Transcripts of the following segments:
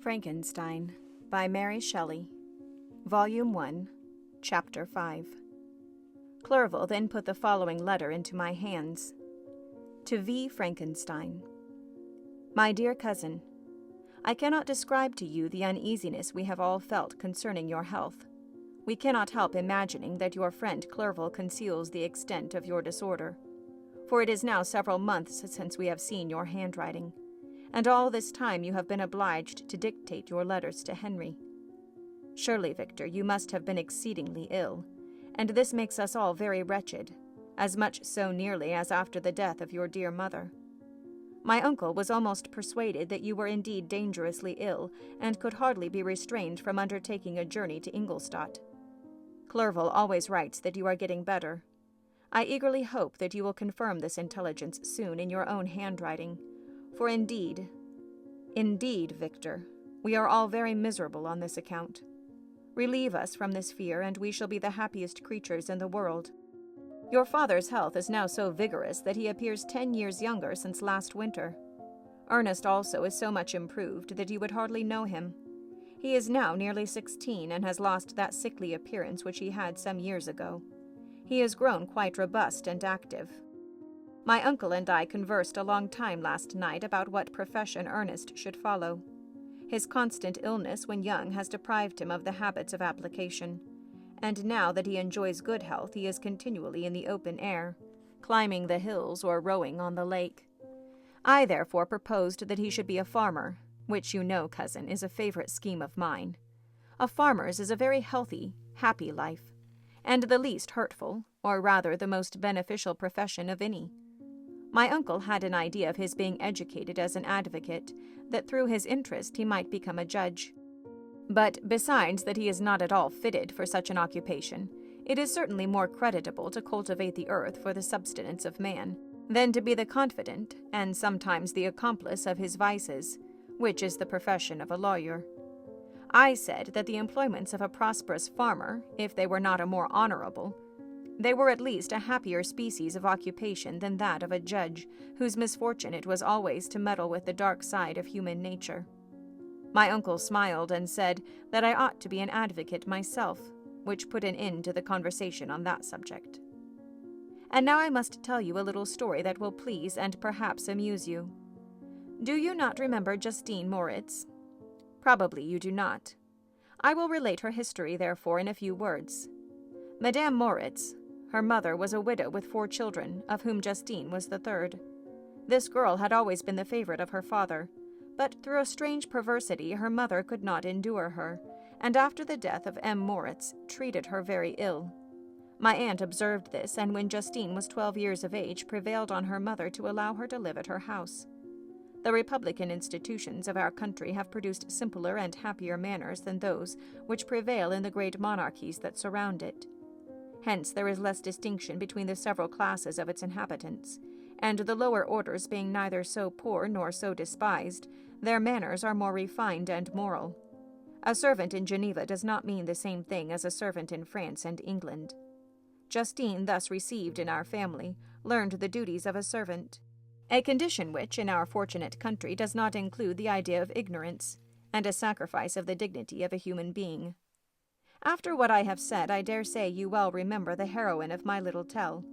Frankenstein by Mary Shelley, Volume 1, Chapter 5. Clerval then put the following letter into my hands. To V. Frankenstein. My dear cousin, I cannot describe to you the uneasiness we have all felt concerning your health. We cannot help imagining that your friend Clerval conceals the extent of your disorder, for it is now several months since we have seen your handwriting, and all this time you have been obliged to dictate your letters to Henry. Surely, Victor, you must have been exceedingly ill, and this makes us all very wretched, as much so nearly as after the death of your dear mother. My uncle was almost persuaded that you were indeed dangerously ill, and could hardly be restrained from undertaking a journey to Ingolstadt. Clerval always writes that you are getting better. I eagerly hope that you will confirm this intelligence soon in your own handwriting, for indeed, Victor, we are all very miserable on this account. Relieve us from this fear, and we shall be the happiest creatures in the world. Your father's health is now so vigorous that he appears 10 years younger since last winter. Ernest also is so much improved that you would hardly know him. He is now nearly 16 and has lost that sickly appearance which he had some years ago. He has grown quite robust and active. My uncle and I conversed a long time last night about what profession Ernest should follow. His constant illness when young has deprived him of the habits of application, and now that he enjoys good health he is continually in the open air, climbing the hills or rowing on the lake. I therefore proposed that he should be a farmer, which you know, cousin, is a favorite scheme of mine. A farmer's is a very healthy, happy life, and the least hurtful, or rather the most beneficial profession of any. My uncle had an idea of his being educated as an advocate, that through his interest he might become a judge. But besides that he is not at all fitted for such an occupation, it is certainly more creditable to cultivate the earth for the subsistence of man, than to be the confidant, and sometimes the accomplice of his vices, which is the profession of a lawyer. I said that the employments of a prosperous farmer, if they were not a more honorable, they were at least a happier species of occupation than that of a judge, whose misfortune it was always to meddle with the dark side of human nature. My uncle smiled and said that I ought to be an advocate myself, which put an end to the conversation on that subject. And now I must tell you a little story that will please and perhaps amuse you. Do you not remember Justine Moritz? Probably you do not. I will relate her history, therefore, in a few words. Madame Moritz, her mother, was a widow with 4 children, of whom Justine was the third. This girl had always been the favorite of her father, but through a strange perversity her mother could not endure her, and after the death of M. Moritz, treated her very ill. My aunt observed this, and when Justine was 12 years of age, prevailed on her mother to allow her to live at her house. The republican institutions of our country have produced simpler and happier manners than those which prevail in the great monarchies that surround it. Hence there is less distinction between the several classes of its inhabitants, and the lower orders being neither so poor nor so despised, their manners are more refined and moral. A servant in Geneva does not mean the same thing as a servant in France and England. Justine, thus received in our family, learned the duties of a servant, a condition which, in our fortunate country, does not include the idea of ignorance, and a sacrifice of the dignity of a human being. After what I have said, I dare say you well remember the heroine of my little tale,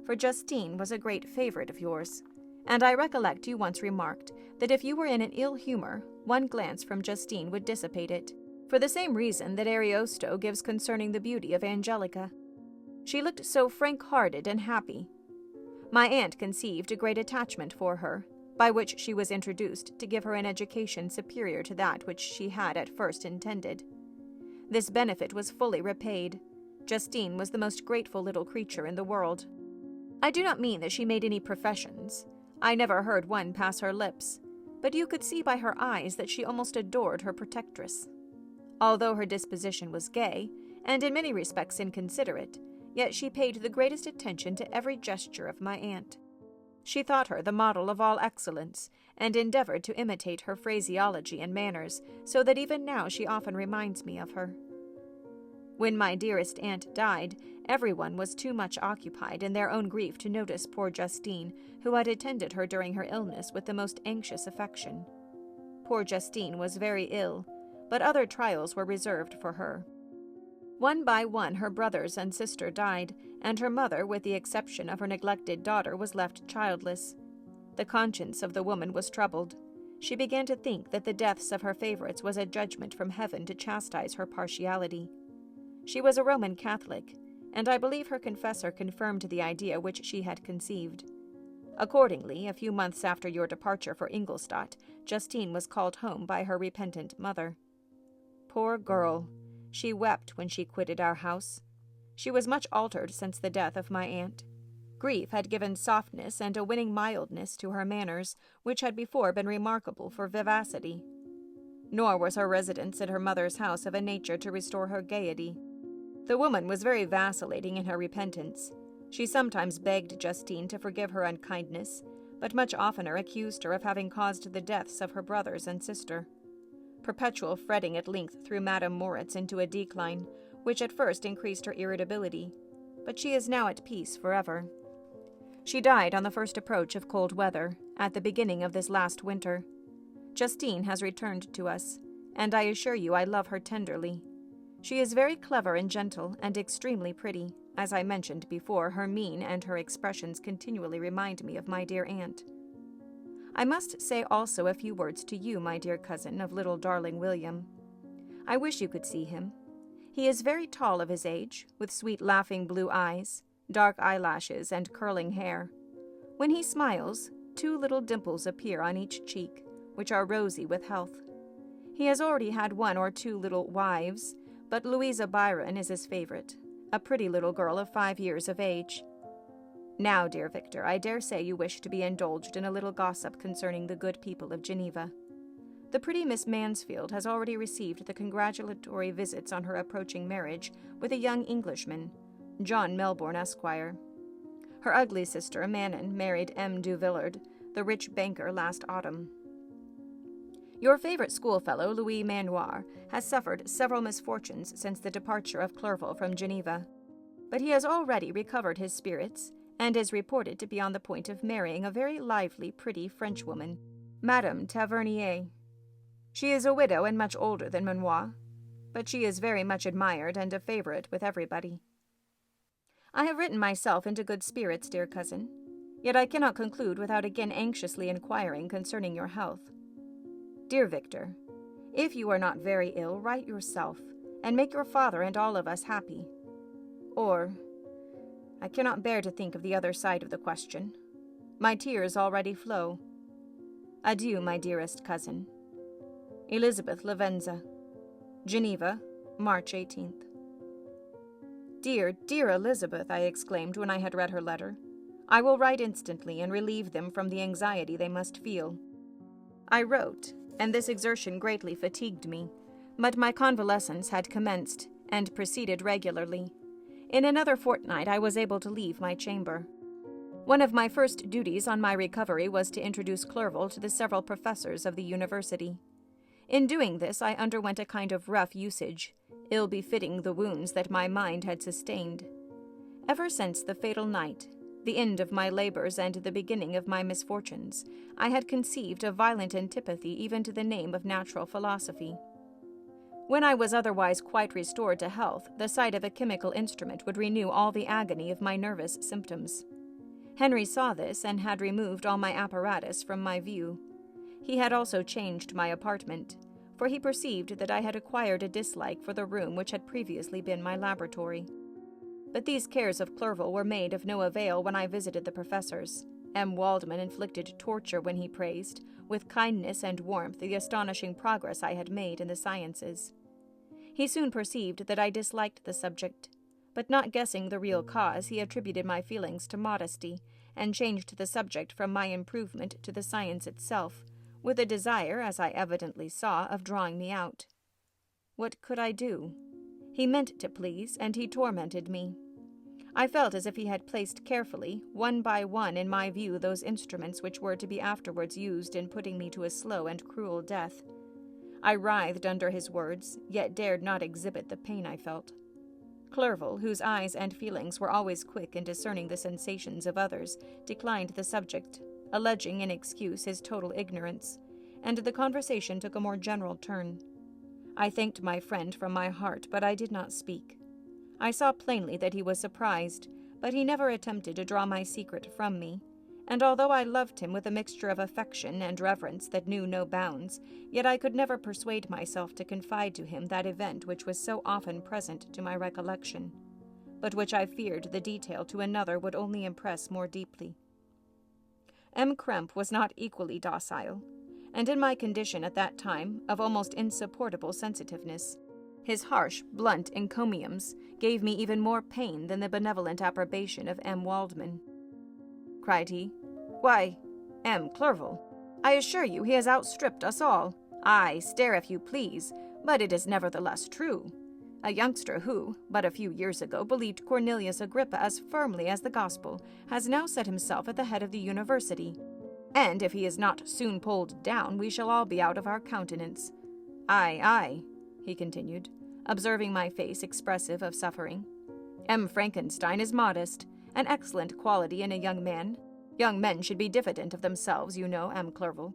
for Justine was a great favorite of yours, and I recollect you once remarked that if you were in an ill humor, one glance from Justine would dissipate it, for the same reason that Ariosto gives concerning the beauty of Angelica. She looked so frank-hearted and happy. My aunt conceived a great attachment for her, by which she was introduced to give her an education superior to that which she had at first intended. This benefit was fully repaid. Justine was the most grateful little creature in the world. I do not mean that she made any professions. I never heard one pass her lips, but you could see by her eyes that she almost adored her protectress. Although her disposition was gay, and in many respects inconsiderate, yet she paid the greatest attention to every gesture of my aunt. She thought her the model of all excellence, and endeavored to imitate her phraseology and manners, so that even now she often reminds me of her. When my dearest aunt died, everyone was too much occupied in their own grief to notice poor Justine, who had attended her during her illness with the most anxious affection. poor Justine was very ill, but other trials were reserved for her. One by one her brothers and sister died, and her mother, with the exception of her neglected daughter, was left childless. The conscience of the woman was troubled. She began to think that the deaths of her favorites was a judgment from heaven to chastise her partiality. She was a Roman Catholic, and I believe her confessor confirmed the idea which she had conceived. Accordingly, a few months after your departure for Ingolstadt, Justine was called home by her repentant mother. Poor girl! She wept when she quitted our house. She was much altered since the death of my aunt. Grief had given softness and a winning mildness to her manners, which had before been remarkable for vivacity. Nor was her residence at her mother's house of a nature to restore her gaiety. The woman was very vacillating in her repentance. She sometimes begged Justine to forgive her unkindness, but much oftener accused her of having caused the deaths of her brothers and sister. Perpetual fretting at length threw Madame Moritz into a decline, which at first increased her irritability, but she is now at peace forever. She died on the first approach of cold weather, at the beginning of this last winter. Justine has returned to us, and I assure you I love her tenderly. She is very clever and gentle, and extremely pretty. As I mentioned before, her mien and her expressions continually remind me of my dear aunt. I must say also a few words to you, my dear cousin, of little darling William. I wish you could see him. He is very tall of his age, with sweet laughing blue eyes, dark eyelashes, and curling hair. When he smiles, 2 little dimples appear on each cheek, which are rosy with health. He has already had 1 or 2 little wives, but Louisa Byron is his favorite, a pretty little girl of 5 years of age. Now, dear Victor, I dare say you wish to be indulged in a little gossip concerning the good people of Geneva. The pretty Miss Mansfield has already received the congratulatory visits on her approaching marriage with a young Englishman, John Melbourne, Esquire. Her ugly sister, Manon, married M. du Villard, the rich banker, last autumn. Your favorite schoolfellow, Louis Manoir, has suffered several misfortunes since the departure of Clerval from Geneva, but he has already recovered his spirits, and is reported to be on the point of marrying a very lively, pretty Frenchwoman, Madame Tavernier. She is a widow and much older than Manoir, but she is very much admired and a favorite with everybody. I have written myself into good spirits, dear cousin, yet I cannot conclude without again anxiously inquiring concerning your health. Dear Victor, if you are not very ill, write yourself, and make your father and all of us happy. Or, I cannot bear to think of the other side of the question. My tears already flow. Adieu, my dearest cousin. Elizabeth Lavenza. Geneva, March 18th. Dear, dear Elizabeth, I exclaimed when I had read her letter. I will write instantly and relieve them from the anxiety they must feel. I wrote, and this exertion greatly fatigued me, but my convalescence had commenced and proceeded regularly. In another fortnight I was able to leave my chamber. One of my first duties on my recovery was to introduce Clerval to the several professors of the university. In doing this I underwent a kind of rough usage, ill befitting the wounds that my mind had sustained. Ever since the fatal night, the end of my labors and the beginning of my misfortunes, I had conceived a violent antipathy even to the name of natural philosophy. When I was otherwise quite restored to health, the sight of a chemical instrument would renew all the agony of my nervous symptoms. Henry saw this and had removed all my apparatus from my view. He had also changed my apartment, for he perceived that I had acquired a dislike for the room which had previously been my laboratory. But these cares of Clerval were made of no avail when I visited the professors. M. Waldman inflicted torture when he praised, with kindness and warmth, the astonishing progress I had made in the sciences. He soon perceived that I disliked the subject, but not guessing the real cause, he attributed my feelings to modesty, and changed the subject from my improvement to the science itself, with a desire, as I evidently saw, of drawing me out. What could I do? He meant to please, and he tormented me. I felt as if he had placed carefully, one by one, in my view those instruments which were to be afterwards used in putting me to a slow and cruel death. I writhed under his words, yet dared not exhibit the pain I felt. Clerval, whose eyes and feelings were always quick in discerning the sensations of others, declined the subject, alleging in excuse his total ignorance, and the conversation took a more general turn. I thanked my friend from my heart, but I did not speak. I saw plainly that he was surprised, but he never attempted to draw my secret from me, and although I loved him with a mixture of affection and reverence that knew no bounds, yet I could never persuade myself to confide to him that event which was so often present to my recollection, but which I feared the detail to another would only impress more deeply. M. Krempe was not equally docile, and in my condition at that time of almost insupportable sensitiveness, his harsh, blunt encomiums gave me even more pain than the benevolent approbation of M. Waldman. Cried he, "Why, M. Clerval, I assure you he has outstripped us all. Aye, stare if you please, but it is nevertheless true. A youngster who, but a few years ago, believed Cornelius Agrippa as firmly as the gospel, has now set himself at the head of the university. And if he is not soon pulled down, we shall all be out of our countenance. Aye, aye," he continued, observing my face expressive of suffering. "M. Frankenstein is modest, an excellent quality in a young man. Young men should be diffident of themselves, you know, M. Clerval.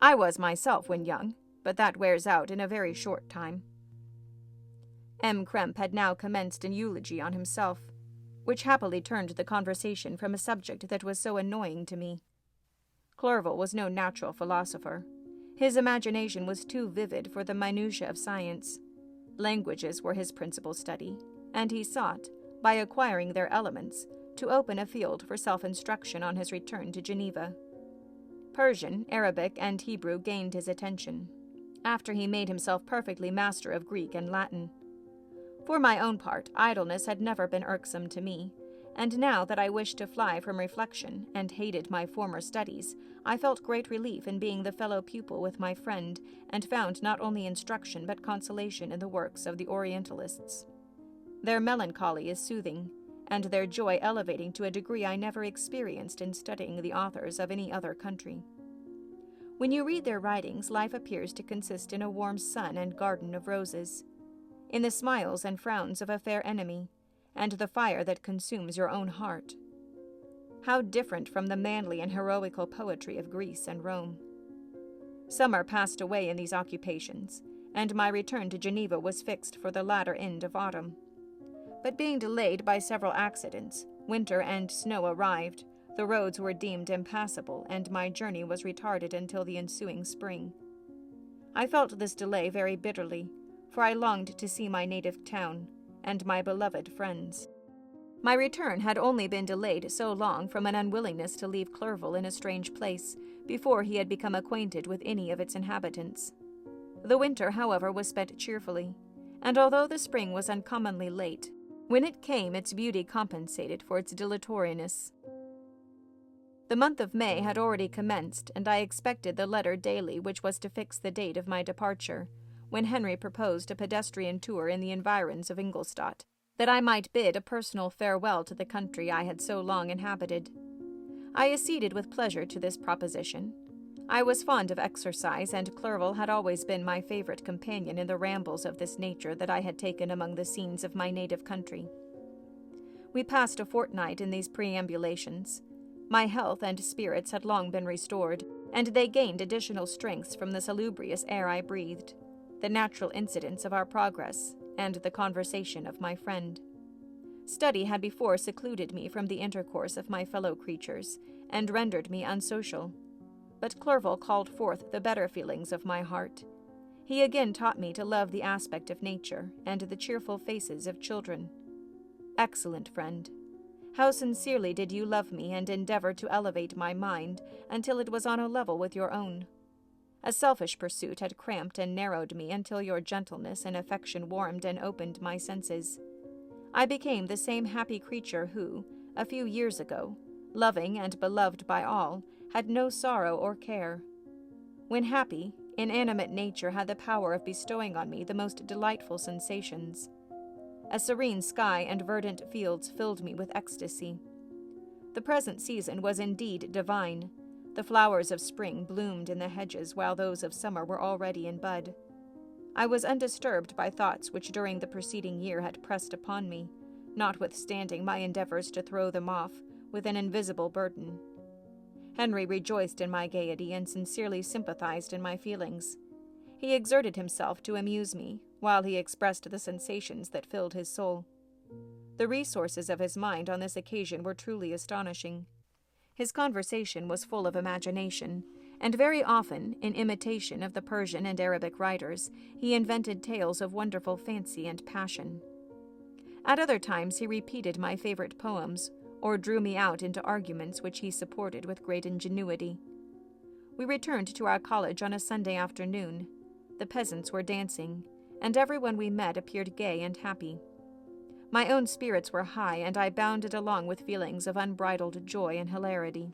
I was myself when young, but that wears out in a very short time." M. Krempe had now commenced an eulogy on himself, which happily turned the conversation from a subject that was so annoying to me. Clerval was no natural philosopher. His imagination was too vivid for the minutiae of science. Languages were his principal study, and he sought, by acquiring their elements, to open a field for self-instruction on his return to Geneva. Persian, Arabic, and Hebrew gained his attention, after he made himself perfectly master of Greek and Latin. For my own part, idleness had never been irksome to me, and now that I wished to fly from reflection and hated my former studies, I felt great relief in being the fellow pupil with my friend, and found not only instruction but consolation in the works of the Orientalists. Their melancholy is soothing, and their joy elevating to a degree I never experienced in studying the authors of any other country. When you read their writings, life appears to consist in a warm sun and garden of roses, in the smiles and frowns of a fair enemy, and the fire that consumes your own heart. How different from the manly and heroical poetry of Greece and Rome. Summer passed away in these occupations, and my return to Geneva was fixed for the latter end of autumn. But being delayed by several accidents, winter and snow arrived, the roads were deemed impassable, and my journey was retarded until the ensuing spring. I felt this delay very bitterly, for I longed to see my native town, and my beloved friends. My return had only been delayed so long from an unwillingness to leave Clerval in a strange place, before he had become acquainted with any of its inhabitants. The winter, however, was spent cheerfully, and although the spring was uncommonly late, when it came its beauty compensated for its dilatoriness. The month of May had already commenced, and I expected the letter daily which was to fix the date of my departure, when Henry proposed a pedestrian tour in the environs of Ingolstadt, that I might bid a personal farewell to the country I had so long inhabited. I acceded with pleasure to this proposition. I was fond of exercise, and Clerval had always been my favorite companion in the rambles of this nature that I had taken among the scenes of my native country. We passed a fortnight in these perambulations. My health and spirits had long been restored, and they gained additional strengths from the salubrious air I breathed, the natural incidents of our progress, and the conversation of my friend. Study had before secluded me from the intercourse of my fellow creatures, and rendered me unsocial. But Clerval called forth the better feelings of my heart. He again taught me to love the aspect of nature, and the cheerful faces of children. Excellent friend! How sincerely did you love me and endeavor to elevate my mind until it was on a level with your own. A selfish pursuit had cramped and narrowed me until your gentleness and affection warmed and opened my senses. I became the same happy creature who, a few years ago, loving and beloved by all, had no sorrow or care. When happy, inanimate nature had the power of bestowing on me the most delightful sensations. A serene sky and verdant fields filled me with ecstasy. The present season was indeed divine. The flowers of spring bloomed in the hedges while those of summer were already in bud. I was undisturbed by thoughts which during the preceding year had pressed upon me, notwithstanding my endeavors to throw them off with an invisible burden. Henry rejoiced in my gaiety and sincerely sympathized in my feelings. He exerted himself to amuse me, while he expressed the sensations that filled his soul. The resources of his mind on this occasion were truly astonishing. His conversation was full of imagination, and very often, in imitation of the Persian and Arabic writers, he invented tales of wonderful fancy and passion. At other times he repeated my favorite poems, or drew me out into arguments which he supported with great ingenuity. We returned to our college on a Sunday afternoon. The peasants were dancing, and everyone we met appeared gay and happy. My own spirits were high, and I bounded along with feelings of unbridled joy and hilarity.